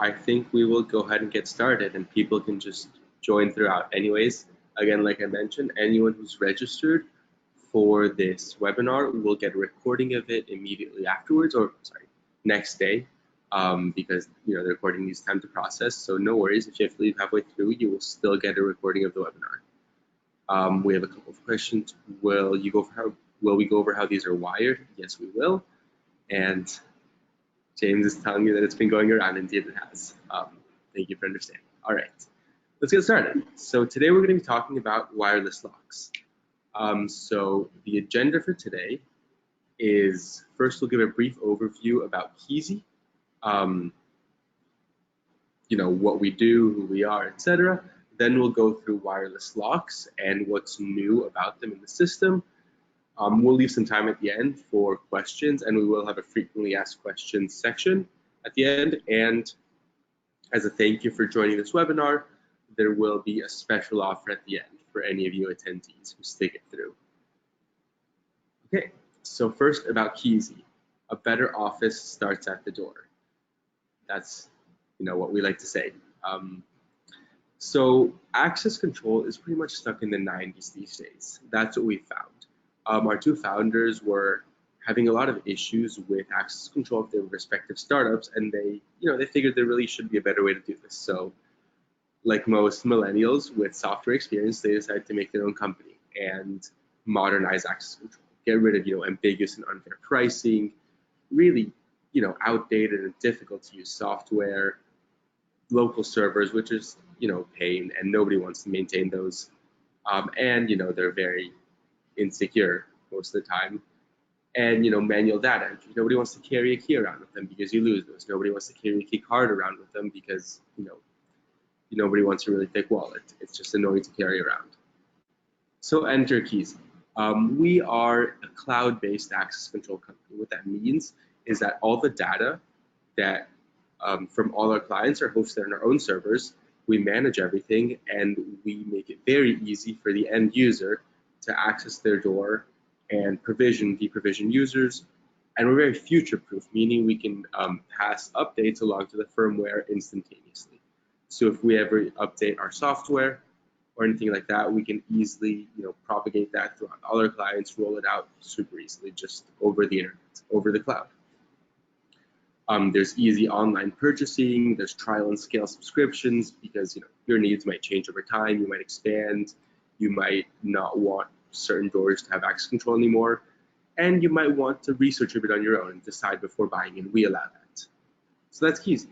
I think we will go ahead and get started, and people can just join throughout. Anyways, again, like I mentioned, anyone who's registered for this webinar will get a recording of it immediately afterwards, or sorry, next day, because the recording needs time to process. So no worries, if you have to leave halfway through, you will still get a recording of the webinar. We have a couple of questions. Will we go over how these are wired? Yes, we will. And James is telling me that it's been going around. Indeed, it has. Thank you for understanding. All right, let's get started. So today we're going to be talking about wireless locks. So the agenda for today is, first we'll give a brief overview about Kisi, what we do, who we are, etc. Then we'll go through wireless locks and what's new about them in the system. We'll leave some time at the end for questions, and we will have a frequently asked questions section at the end. And as a thank you for joining this webinar, there will be a special offer at the end for any of you attendees who stick it through. Okay, so first about Kisi. A better office starts at the door. That's what we like to say. So access control is pretty much stuck in the 90s these days. That's what we found. Our two founders were having a lot of issues with access control of their respective startups, and they figured there really should be a better way to do this. So, like most millennials with software experience, they decided to make their own company and modernize access control, get rid of ambiguous and unfair pricing, really outdated and difficult to use software, local servers, which is pain, and nobody wants to maintain those, and they're very insecure most of the time, and manual data entry. Nobody wants to carry a key around with them because you lose those. Nobody wants to carry a key card around with them because nobody wants a really thick wallet. It's just annoying to carry around. So enter Kisi. We are a cloud-based access control company. What that means is that all the data that from all our clients are hosted on our own servers. We manage everything, and we make it very easy for the end user to access their door and deprovision users. And we're very future-proof, meaning we can pass updates along to the firmware instantaneously. So if we ever update our software or anything like that, we can easily propagate that throughout all our clients, roll it out super easily, just over the internet, over the cloud. There's easy online purchasing, there's trial and scale subscriptions, because your needs might change over time, you might expand, you might not want certain doors to have access control anymore, and you might want to research a bit on your own and decide before buying, and we allow that. So that's Kisi.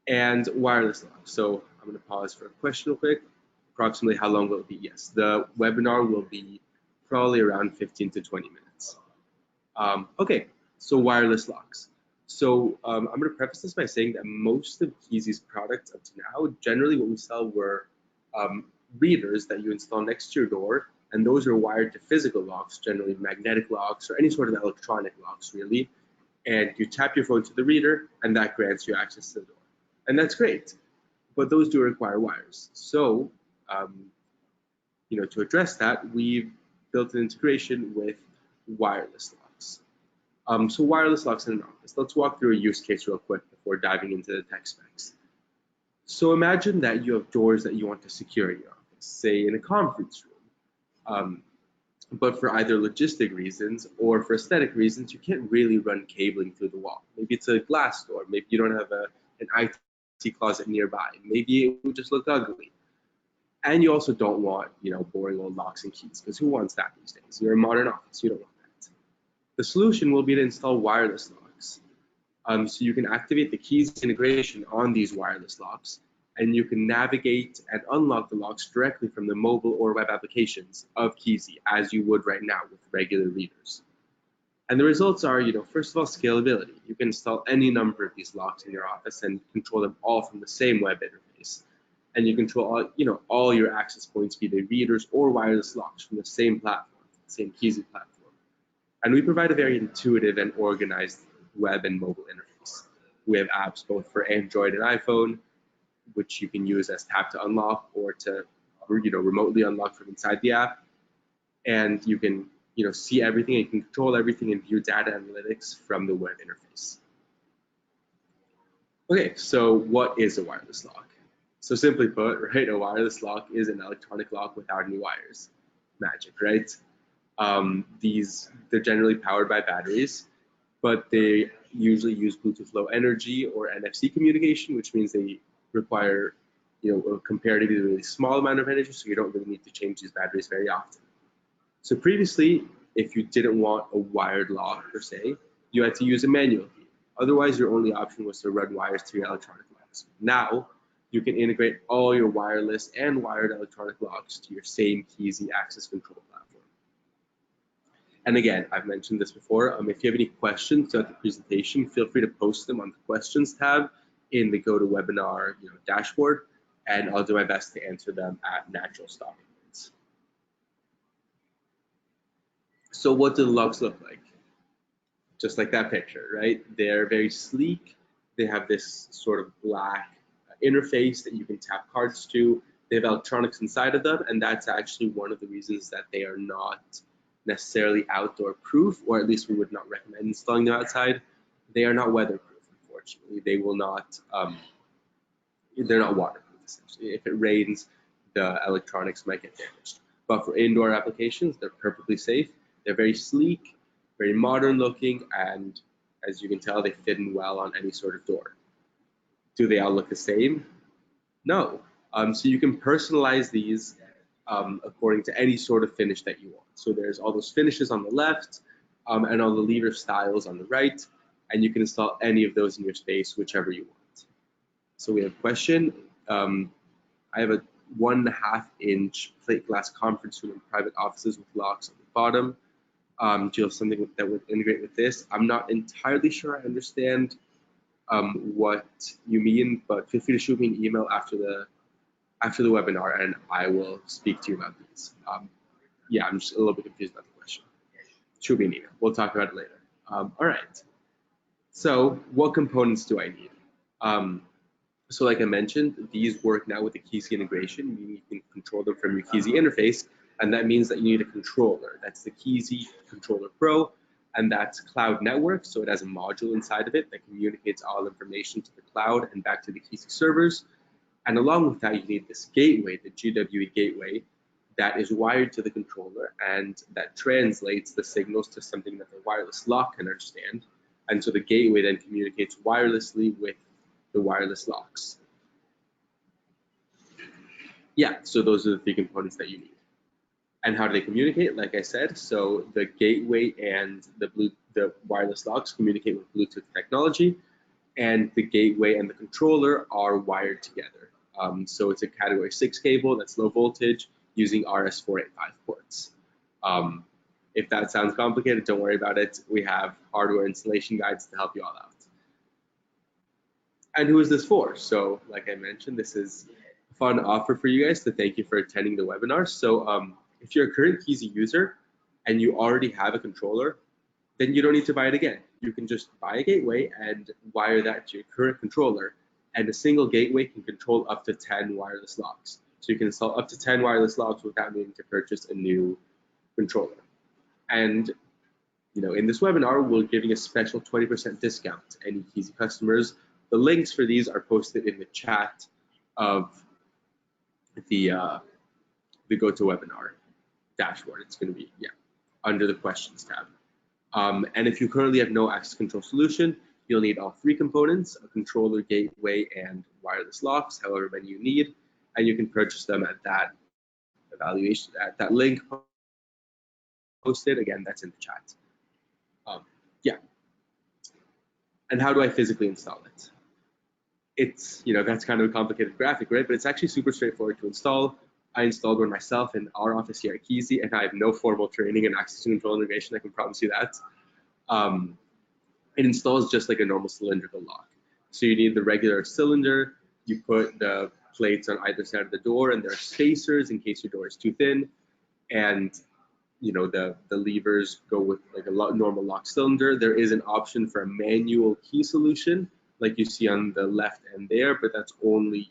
And wireless lock. So I'm going to pause for a question real quick. Approximately how long will it be? Yes, the webinar will be probably around 15 to 20 minutes. Okay, so wireless locks. So I'm going to preface this by saying that most of Kisi's products up to now, generally what we sell were readers that you install next to your door, and those are wired to physical locks, generally magnetic locks or any sort of electronic locks really, and you tap your phone to the reader and that grants you access to the door. And that's great, but those do require wires. So to address that, we've built an integration with wireless locks. So wireless locks in an office. Let's walk through a use case real quick before diving into the tech specs. So imagine that you have doors that you want to secure in your office, say in a conference room. But for either logistic reasons or for aesthetic reasons, you can't really run cabling through the wall. Maybe it's a glass door. Maybe you don't have an IT closet nearby. Maybe it would just look ugly. And you also don't want, boring old locks and keys, because who wants that these days? You're a modern office. You don't want that. The solution will be to install wireless locks. So you can activate the Kisi integration on these wireless locks, and you can navigate and unlock the locks directly from the mobile or web applications of Kisi, as you would right now with regular readers. And the results are, first of all, scalability. You can install any number of these locks in your office and control them all from the same web interface. And you control all your access points, be they readers or wireless locks, from the same platform, the same Kisi platform. And we provide a very intuitive and organized web and mobile interface. We have apps both for Android and iPhone, which you can use as tap to unlock or to remotely unlock from inside the app. And you can see everything, and you can control everything and view data analytics from the web interface. Okay, so what is a wireless lock? So simply put, right, a wireless lock is an electronic lock without any wires. Magic, right? They're generally powered by batteries, but they usually use Bluetooth Low Energy or NFC communication, which means they require, a comparatively really small amount of energy, so you don't really need to change these batteries very often. So previously, if you didn't want a wired lock per se, you had to use a manual key. Otherwise, your only option was to run wires to your electronic locks. Now, you can integrate all your wireless and wired electronic locks to your same Kisi access control platform. And again, I've mentioned this before. If you have any questions throughout the presentation, feel free to post them on the questions tab in the GoToWebinar dashboard, and I'll do my best to answer them at natural stopping points. So what do the locks look like? Just like that picture, right? They're very sleek. They have this sort of black interface that you can tap cards to. They have electronics inside of them, and that's actually one of the reasons that they are not necessarily outdoor proof, or at least we would not recommend installing them outside. They are not weatherproof, unfortunately. They will not, they're not waterproof, essentially. If it rains, the electronics might get damaged. But for indoor applications, they're perfectly safe. They're very sleek, very modern looking, and as you can tell, they fit in well on any sort of door. Do they all look the same? No. So you can personalize these according to any sort of finish that you want. So there's all those finishes on the left and all the lever styles on the right, and you can install any of those in your space, whichever you want. So we have a question. I have a 1.5 inch plate glass conference room in private offices with locks on the bottom. Do you have something that would integrate with this? I'm not entirely sure I understand what you mean, but feel free to shoot me an email after the webinar, and I will speak to you about these. Yeah, I'm just a little bit confused about the question. Shoot me an email. We'll talk about it later. All right. So what components do I need? So like I mentioned, these work now with the Kisi integration. You can control them from your Kisi interface, and that means that you need a controller. That's the Kisi Controller Pro, and that's cloud network. So it has a module inside of it that communicates all information to the cloud and back to the Kisi servers. And along with that, you need this gateway, the GWE gateway, that is wired to the controller, and that translates the signals to something that the wireless lock can understand. And so the gateway then communicates wirelessly with the wireless locks. Yeah, so those are the 3 components that you need. And how do they communicate? Like I said, so the gateway and the wireless locks communicate with Bluetooth technology, and the gateway and the controller are wired together. So it's a category 6 cable that's low voltage using RS485 ports. If that sounds complicated, don't worry about it. We have hardware installation guides to help you all out. And who is this for? So like I mentioned, this is a fun offer for you guys to thank you for attending the webinar. So if you're a current Kisi user and you already have a controller, then you don't need to buy it again. You can just buy a gateway and wire that to your current controller, and a single gateway can control up to 10 wireless locks. So you can install up to 10 wireless locks without needing to purchase a new controller. And in this webinar, we're giving a special 20% discount to any Kisi customers. The links for these are posted in the chat of the GoToWebinar dashboard. It's going to be under the questions tab. And if you currently have no access control solution, you'll need all 3 components: a controller, gateway, and wireless locks, however many you need, and you can purchase them at that link posted. Again, that's in the chat. Yeah. And how do I physically install it? It's, that's kind of a complicated graphic, right? But it's actually super straightforward to install. I installed one myself in our office here at Kisi, and I have no formal training in access control integration. I can promise you that. It installs just like a normal cylindrical lock. So you need the regular cylinder. You put the plates on either side of the door, and there are spacers in case your door is too thin. And the levers go with like a normal lock cylinder. There is an option for a manual key solution, like you see on the left end there, but that's only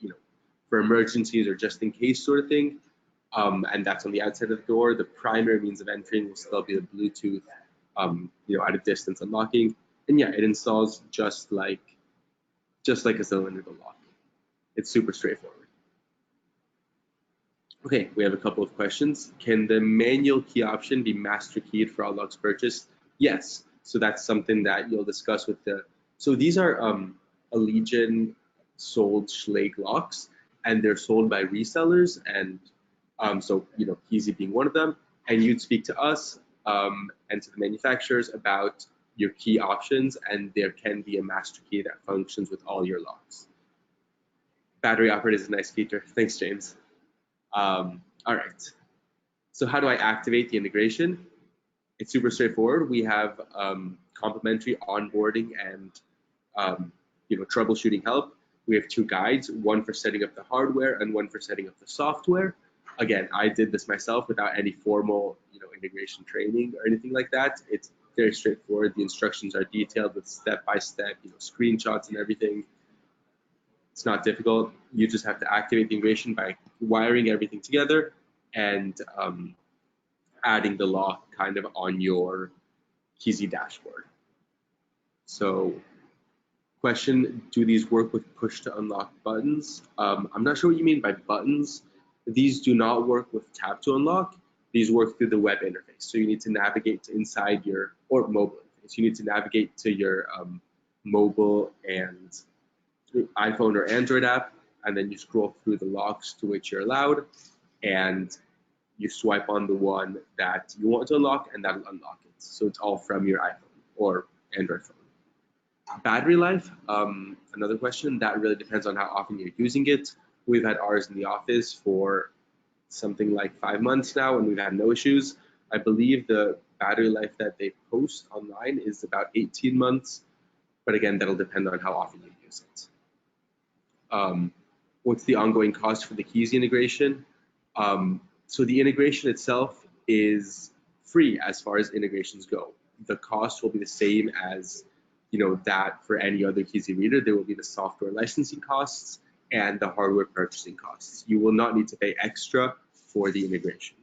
for emergencies or just in case sort of thing. And that's on the outside of the door. The primary means of entering will still be the Bluetooth, at a distance unlocking. And yeah, it installs just like just like a cylindrical lock. It's super straightforward. Okay, we have a couple of questions. Can the manual key option be master keyed for all locks purchased? Yes. So that's something that you'll discuss with the. So these are Allegiant sold Schlage locks, and they're sold by resellers, and so Kisi being one of them. And you'd speak to us and to the manufacturers about your key options, and there can be a master key that functions with all your locks. Battery operated is a nice feature. Thanks, James. All right. So how do I activate the integration? It's super straightforward. We have complimentary onboarding and troubleshooting help. We have 2 guides, one for setting up the hardware and one for setting up the software. Again, I did this myself without any formal integration training or anything like that. It's very straightforward. The instructions are detailed with step-by-step screenshots and everything. It's not difficult. You just have to activate the integration by wiring everything together and adding the lock kind of on your Kisi dashboard. So question, do these work with push to unlock buttons? I'm not sure what you mean by buttons. These do not work with tap to unlock. These work through the web interface. So you need to navigate to inside your, or mobile interface. You need to navigate to your mobile and iPhone or Android app, and then you scroll through the locks to which you're allowed, and you swipe on the one that you want to unlock, and that'll unlock it. So it's all from your iPhone or Android phone. Battery life, another question. That really depends on how often you're using it. We've had ours in the office for something like 5 months now, and we've had no issues. I believe the battery life that they post online is about 18 months, but again, that'll depend on how often you use it. What's the ongoing cost for the Kisi integration? So the integration itself is free as far as integrations go. The cost will be the same as that for any other Kisi reader. There will be the software licensing costs and the hardware purchasing costs. You will not need to pay extra for the integration.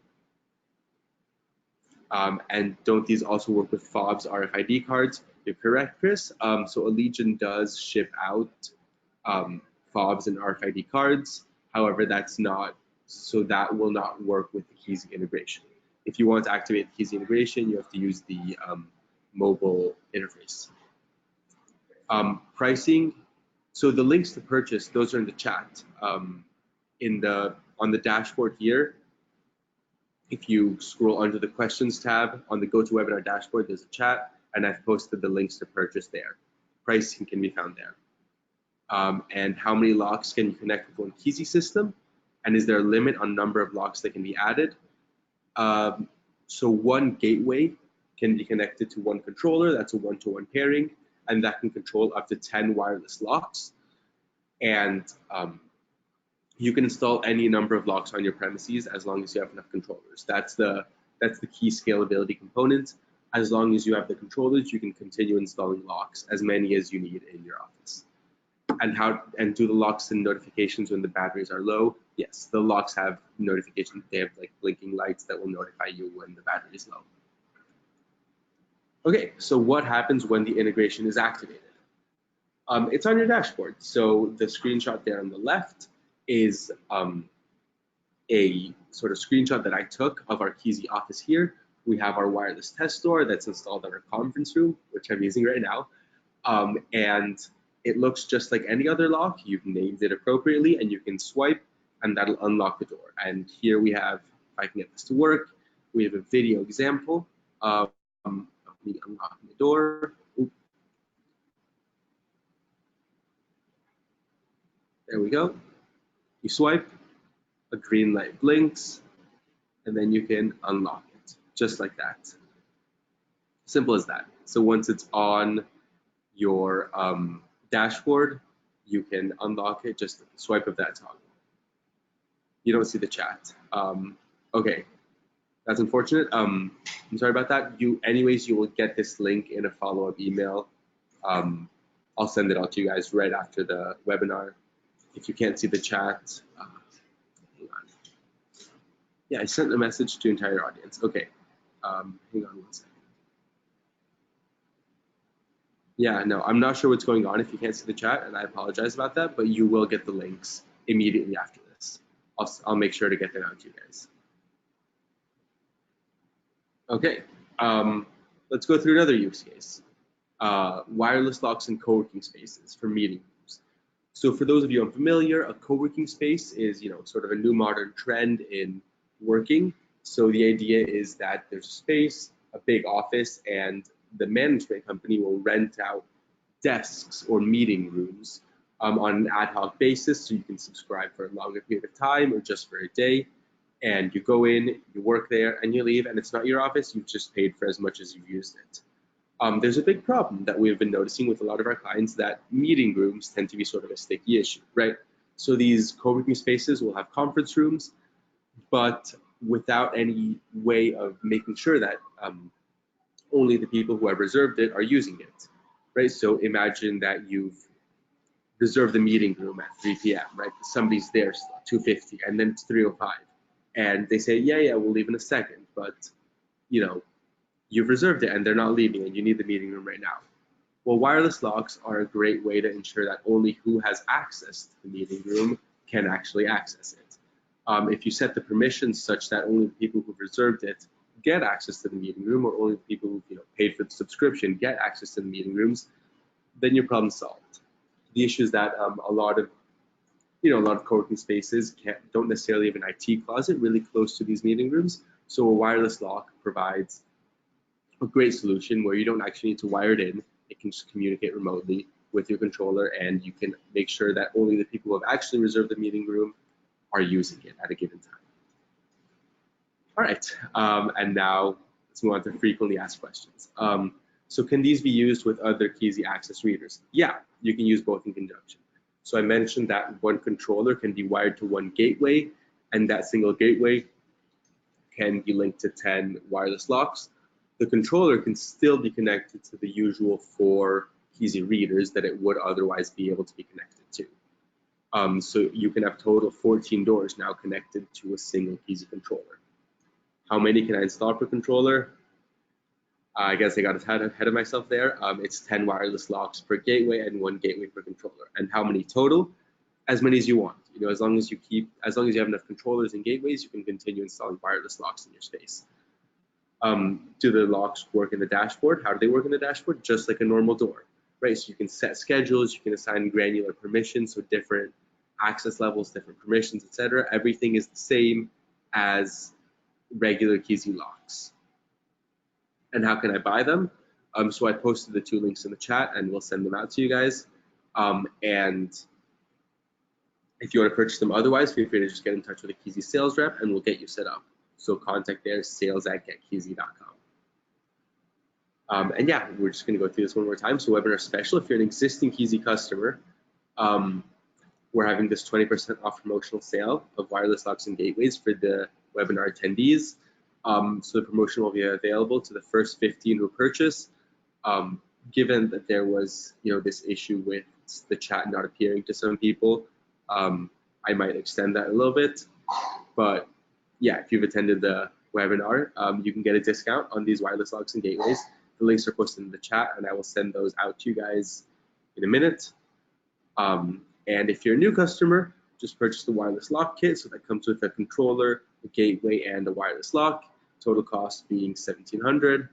And don't these also work with fobs RFID cards? You're correct, Chris. So Allegiant does ship out fobs and RFID cards. However, that will not work with the Kisi integration. If you want to activate the Kisi integration, you have to use the mobile interface. Pricing. So the links to purchase, those are in the chat. On the dashboard here, if you scroll under the questions tab on the GoToWebinar dashboard, there's a chat, and I've posted the links to purchase there. Pricing can be found there. And how many locks can you connect with one Kisi system? And is there a limit on number of locks that can be added? So one gateway can be connected to one controller. That's a one-to-one pairing, and that can control up to 10 wireless locks. And you can install any number of locks on your premises as long as you have enough controllers. That's the key scalability component. As long as you have the controllers, you can continue installing locks, as many as you need in your office. And do the locks send notifications when the batteries are low? Yes, the locks have notifications. They have like blinking lights that will notify you when the battery is low. Okay, so what happens when the integration is activated? It's on your dashboard. So the screenshot there on the left is a sort of screenshot that I took of our Kisi office here. We have our wireless test store that's installed in our conference room, which I'm using right now. And it looks just like any other lock. You've named it appropriately, and you can swipe, and that'll unlock the door. And here we have, if I can get this to work, we have a video example of me unlocking the door. Oop. There we go. You swipe, a green light blinks, and then you can unlock it, just like that. Simple as that. So once it's on your dashboard, you can unlock it, just swipe of that toggle. You don't see the chat. Okay, that's unfortunate. I'm sorry about that. Anyways, you will get this link in a follow-up email. I'll send it out to you guys right after the webinar. If you can't see the chat, hang on. Yeah, I sent a message to entire audience. Okay, hang on one second. Yeah, no, I'm not sure what's going on if you can't see the chat, and I apologize about that, but you will get the links immediately after this. I'll make sure to get them out to you guys. Okay, let's go through another use case. Wireless locks in co-working spaces for meeting rooms. So for those of you unfamiliar, a co-working space is, sort of a new modern trend in working. So the idea is that there's a space, a big office, and the management company will rent out desks or meeting rooms on an ad hoc basis. So you can subscribe for a longer period of time or just for a day. And you go in, you work there, and you leave, and it's not your office. You've just paid for as much as you've used it. There's a big problem that we've been noticing with a lot of our clients that meeting rooms tend to be sort of a sticky issue, right? So these co-working spaces will have conference rooms, but without any way of making sure that only the people who have reserved it are using it, right? So imagine that you've reserved the meeting room at 3 p.m., right? Somebody's there 2:50, and then it's 3:05, and they say, yeah, we'll leave in a second, but you've reserved it and they're not leaving and you need the meeting room right now. Well, wireless locks are a great way to ensure that only who has access to the meeting room can actually access it. If you set the permissions such that only the people who've reserved it get access to the meeting room, or only the people who've paid for the subscription get access to the meeting rooms, then your problem's solved. The issue is that a lot of co-working spaces don't necessarily have an IT closet really close to these meeting rooms, so a wireless lock provides a great solution where you don't actually need to wire it in. It can just communicate remotely with your controller, and you can make sure that only the people who have actually reserved the meeting room are using it at a given time. All right, and now let's move on to frequently asked questions. So can these be used with other Kisi access readers? Yeah, you can use both in conjunction. So I mentioned that one controller can be wired to one gateway, and that single gateway can be linked to 10 wireless locks. The controller can still be connected to the usual 4 Kisi readers that it would otherwise be able to be connected to. So you can have total 14 doors now connected to a single Kisi controller. How many can I install per controller? I guess I got ahead of myself there. It's 10 wireless locks per gateway and 1 gateway per controller. And how many total? As many as you want. As long as you have enough controllers and gateways, you can continue installing wireless locks in your space. Do the locks work in the dashboard? How do they work in the dashboard? Just like a normal door, right? So you can set schedules, you can assign granular permissions, so different access levels, different permissions, etc. Everything is the same as regular Kisi locks. And how can I buy them? So I posted the 2 links in the chat, and we'll send them out to you guys. And if you want to purchase them otherwise, feel free to just get in touch with a Kisi sales rep, and we'll get you set up. So contact there, sales@getkisi.com. And yeah, we're just going to go through this one more time. So webinar special, if you're an existing Kisi customer, we're having this 20% off promotional sale of wireless locks and gateways for the webinar attendees. So the promotion will be available to the first 15 who purchase. Given that there was, this issue with the chat not appearing to some people, I might extend that a little bit. But yeah, if you've attended the webinar, you can get a discount on these wireless locks and gateways. The links are posted in the chat, and I will send those out to you guys in a minute. And if you're a new customer, just purchase the wireless lock kit. So that comes with a controller, a gateway, and a wireless lock. Total cost being $1,700,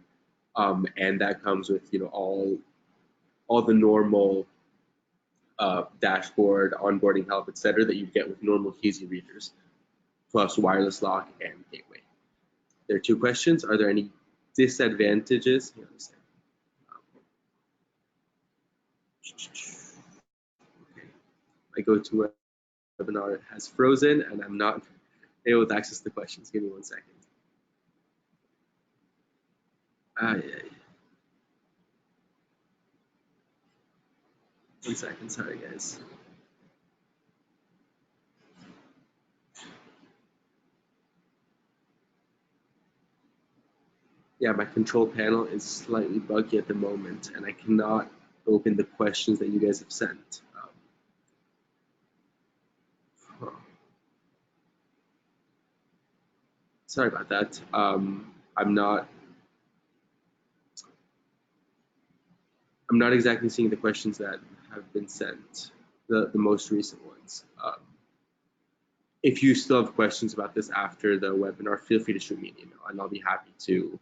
and that comes with all the normal dashboard, onboarding help, etc. that you get with normal Kisi readers, plus wireless lock and gateway. There are 2 questions. Are there any disadvantages? Here, I go to a webinar, it has frozen, and I'm not able to access the questions. Give me 1 second. Yeah. 1 second, sorry guys. Yeah, my control panel is slightly buggy at the moment, and I cannot open the questions that you guys have sent. Sorry about that. I'm not I'm not exactly seeing the questions that have been sent, the most recent ones. If you still have questions about this after the webinar, feel free to shoot me an email, and I'll be happy to,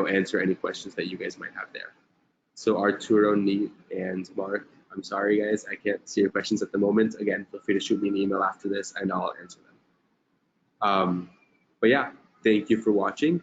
answer any questions that you guys might have there. So Arturo, Neat, and Mark, I'm sorry guys, I can't see your questions at the moment. Again, feel free to shoot me an email after this, and I'll answer them. But yeah, thank you for watching.